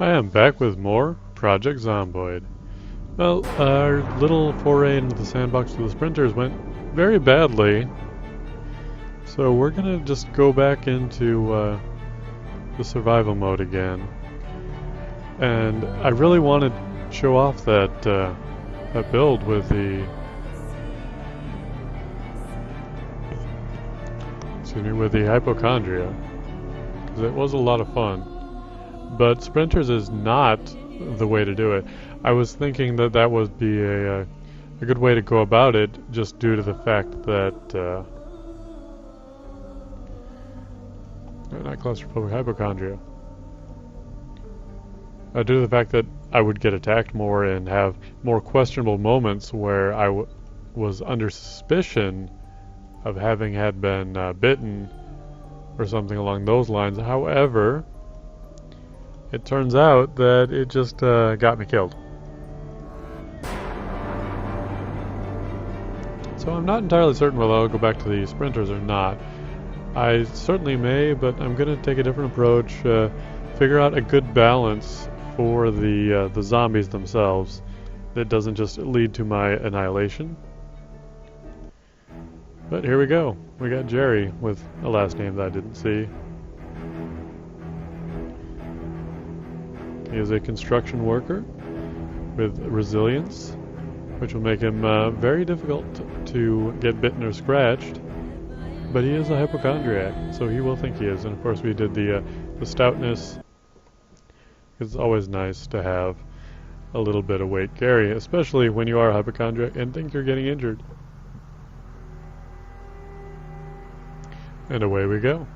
I am back with more Project Zomboid. Well, our little foray into the sandbox with the sprinters went very badly, so we're gonna just go back into the survival mode again. And I really want to show off that build with the hypochondria, because it was a lot of fun. But sprinters is not the way to do it. I was thinking that that would be a good way to go about it, just due to the fact that not claustrophobic, hypochondria. Due to the fact that I would get attacked more and have more questionable moments where I was under suspicion of having had been bitten or something along those lines. However, it turns out that it just got me killed. So I'm not entirely certain whether I'll go back to the sprinters or not. I certainly may, but I'm going to take a different approach, figure out a good balance for the zombies themselves that doesn't just lead to my annihilation. But here we go. We got Jerry with a last name that I didn't see. He is a construction worker with resilience, which will make him very difficult to get bitten or scratched. But he is a hypochondriac, so he will think he is. And of course we did the stoutness. It's always nice to have a little bit of weight carry, especially when you are a hypochondriac and think you're getting injured. And away we go.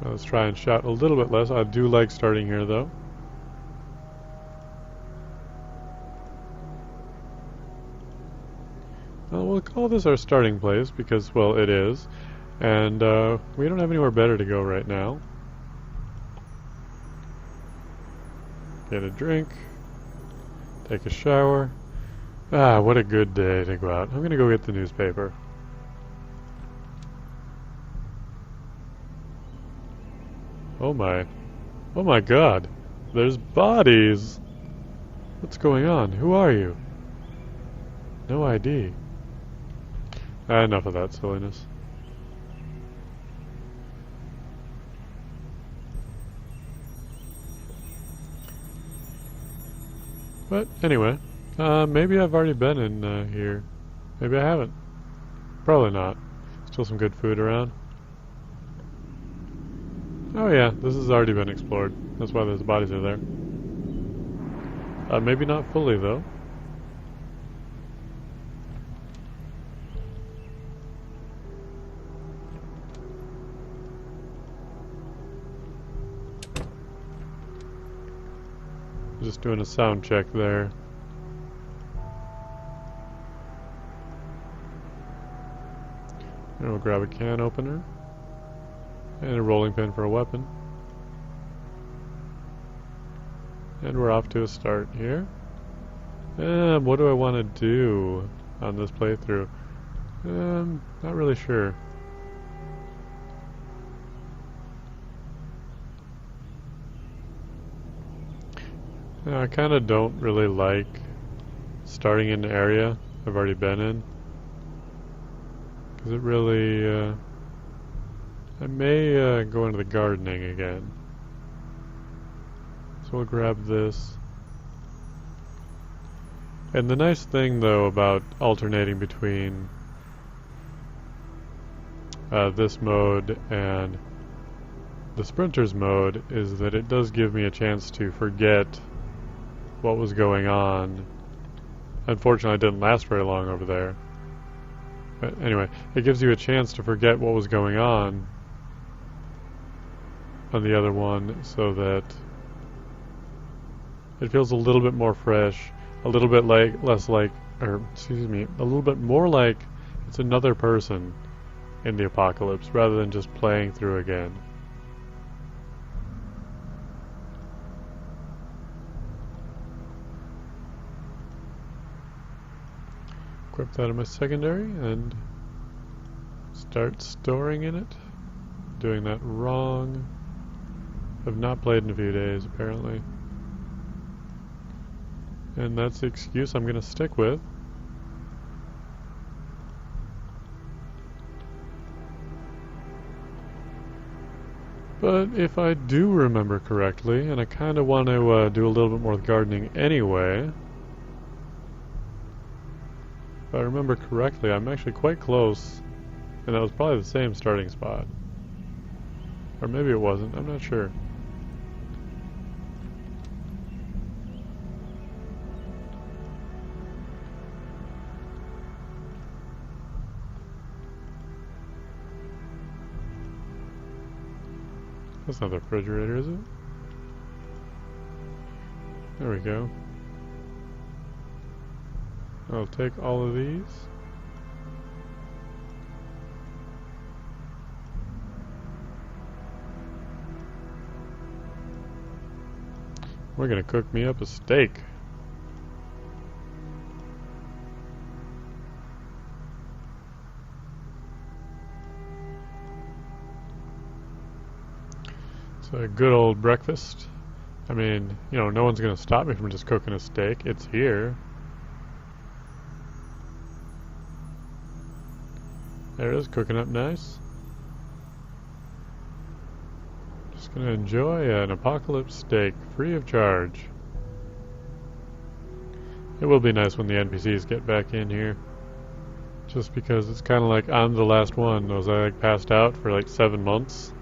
Let's try and shout a little bit less. I do like starting here, though. Well, we'll call this our starting place because, well, it is. And we don't have anywhere better to go right now. Get a drink. Take a shower. Ah, what a good day to go out. I'm going to go get the newspaper. Oh my god, there's bodies! What's going on? Who are you? No ID. Enough of that silliness. But anyway, maybe I've already been in here. Maybe I haven't. Probably not. Still some good food around. Oh yeah, this has already been explored. That's why those bodies are there. Maybe not fully though. Just doing a sound check there. And we'll grab a can opener. And a rolling pin for a weapon. And we're off to a start here. What do I want to do on this playthrough? Not really sure. I kind of don't really like starting in an area I've already been in. Because it really... I may go into the gardening again. So we'll grab this. And the nice thing though about alternating between this mode and the sprinters mode is that it does give me a chance to forget what was going on. Unfortunately, it didn't last very long over there. But anyway, it gives you a chance to forget what was going on the other one, so that it feels a little bit more fresh, a little bit less like, or excuse me, a little bit more like it's another person in the apocalypse rather than just playing through again. Equip that in my secondary and start storing in it. Doing that wrong. I've not played in a few days, apparently. And that's the excuse I'm going to stick with. But if I do remember correctly, and I kind of want to do a little bit more gardening anyway, if I remember correctly, I'm actually quite close, and that was probably the same starting spot. Or maybe it wasn't, I'm not sure. That's not the refrigerator, is it? There we go. I'll take all of these. We're gonna cook me up a steak. It's a good old breakfast. I mean, you know, no one's gonna stop me from just cooking a steak. It's here. There it is, cooking up nice. Just gonna enjoy an apocalypse steak, free of charge. It will be nice when the NPCs get back in here. Just because it's kind of like I'm the last one. Was I like passed out for like 7 months?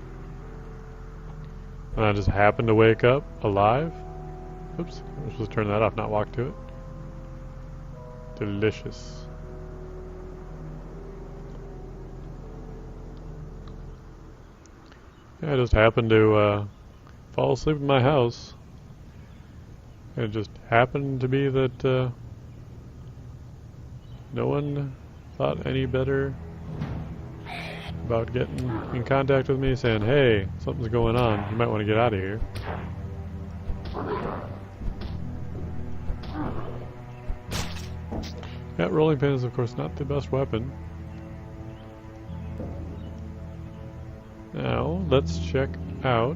And I just happened to wake up alive? Oops, I was supposed to turn that off, not walk to it. Delicious. Yeah, I just happened to fall asleep in my house. And it just happened to be that no one thought any better about getting in contact with me, saying, hey, something's going on, you might want to get out of here. Yeah, rolling pin is of course not the best weapon. Now, let's check out...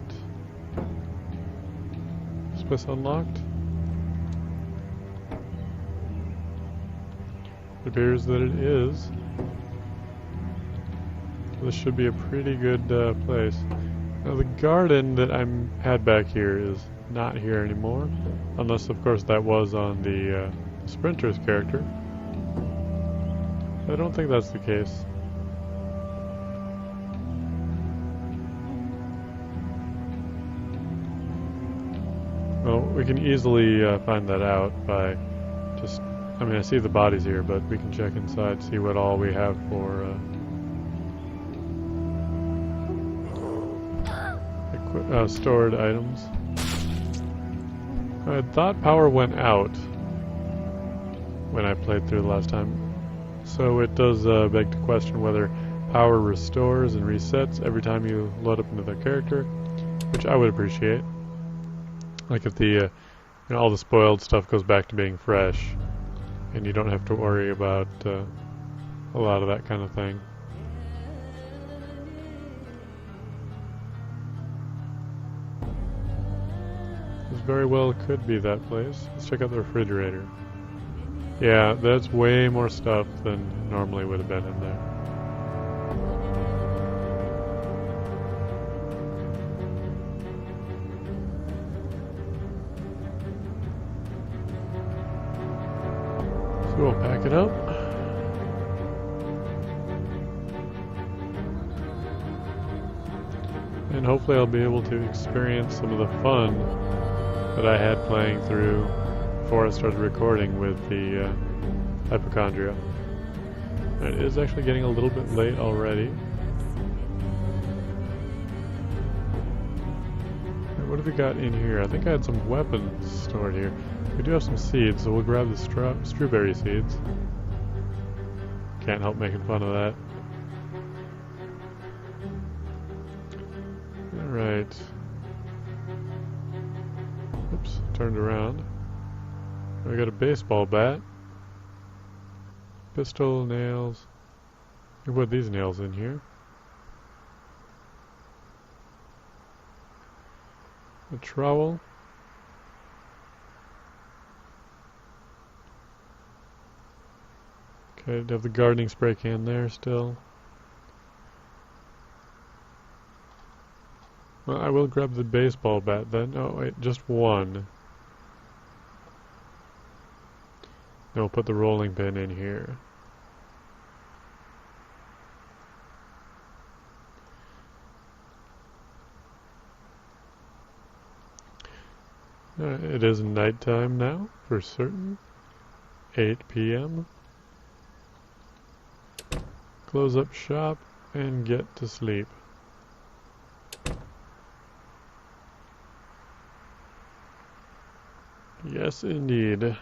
Is this place unlocked? It appears that it is. This should be a pretty good place. Now the garden that I had back here is not here anymore. Unless of course that was on the Sprinter's character. I don't think that's the case. Well, we can easily find that out by just... I mean, I see the bodies here, but we can check inside, see what all we have for... stored items. I thought power went out when I played through the last time, so it does beg to question whether power restores and resets every time you load up another character, which I would appreciate. Like if the you know, all the spoiled stuff goes back to being fresh, and you don't have to worry about a lot of that kind of thing. Very well could be that place. Let's check out the refrigerator. Yeah, that's way more stuff than normally would have been in there. So we'll pack it up. And hopefully I'll be able to experience some of the fun that I had playing through before I started recording with the hypocondra. It is actually getting a little bit late already. Right, what have we got in here? I think I had some weapons stored here. We do have some seeds, so we'll grab the strawberry seeds. Can't help making fun of that. Alright. Oops, turned around. We got a baseball bat. Pistol, nails. We put these nails in here. A trowel. Okay, have the gardening spray can there still. Well, I will grab the baseball bat then. Oh wait, just one. Then we'll put the rolling pin in here. It is nighttime now, for certain. 8 p.m. Close up shop and get to sleep. Yes, indeed.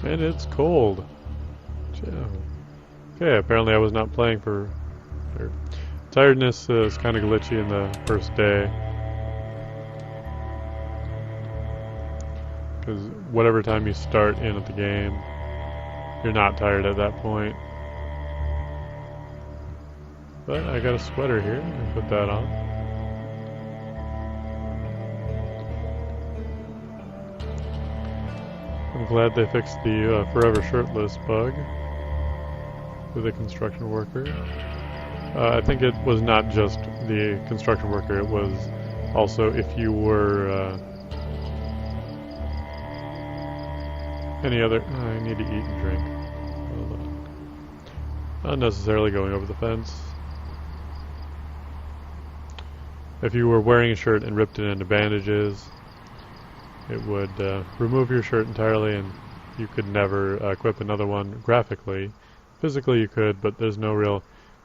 And it's cold. Okay, apparently I was not playing for... Tiredness is kind of glitchy in the first day. Because whatever time you start in at the game, you're not tired at that point. But I got a sweater here, and put that on. I'm glad they fixed the forever shirtless bug with a construction worker. I think it was not just the construction worker, it was also if you were any other... I need to eat and drink. Hold on. Unnecessarily going over the fence. If you were wearing a shirt and ripped it into bandages, it would remove your shirt entirely and you could never equip another one graphically. Physically you could, but there's no real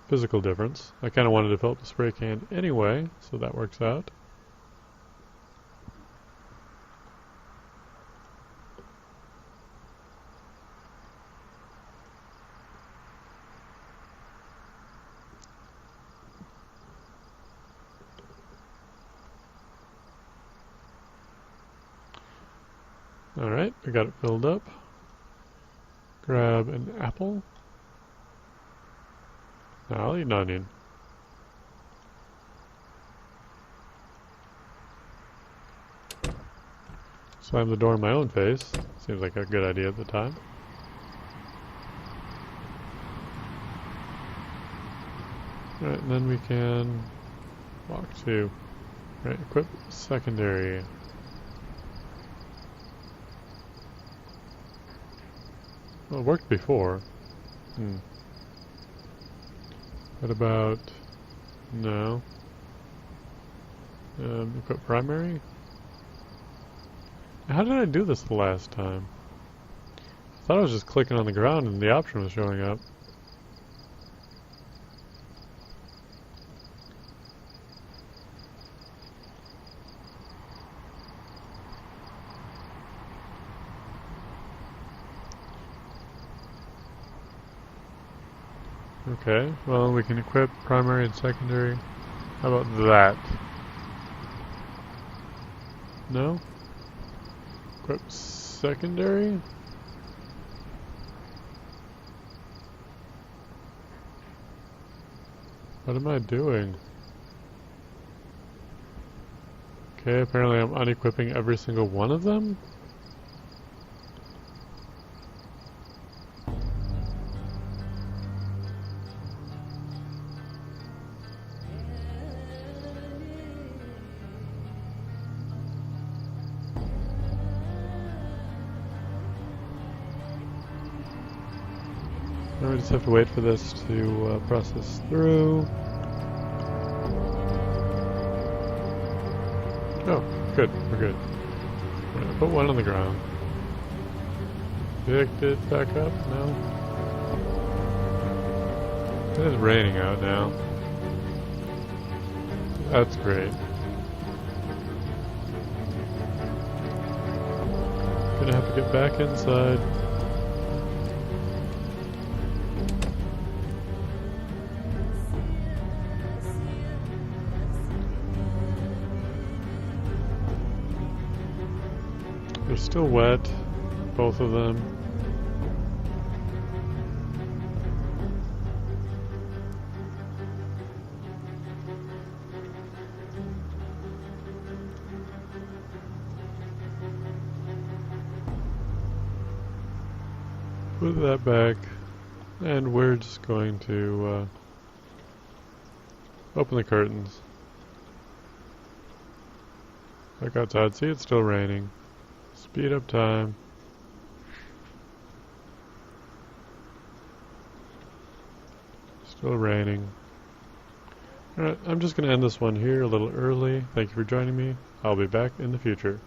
physical difference. I kind of wanted to fill up the spray can anyway, so that works out. Alright, I got it filled up. Grab an apple. Now I'll eat an onion. Slam the door in my own face. Seems like a good idea at the time. Alright, and then we can walk to... Right, equip secondary. Well, it worked before. What about... No. Equip primary? How did I do this the last time? I thought I was just clicking on the ground and the option was showing up. Okay, well we can equip primary and secondary. How about that? No? Equip secondary? What am I doing? Okay, apparently I'm unequipping every single one of them? Now we just have to wait for this to process through. Oh, good, we're good. We're gonna put one on the ground. Picked it back up? No. It is raining out now. That's great. Gonna have to get back inside. They're still wet, both of them. Put that back, and we're just going to open the curtains. Look outside, see it's still raining. Speed up time. Still raining. Alright, I'm just going to end this one here a little early. Thank you for joining me. I'll be back in the future.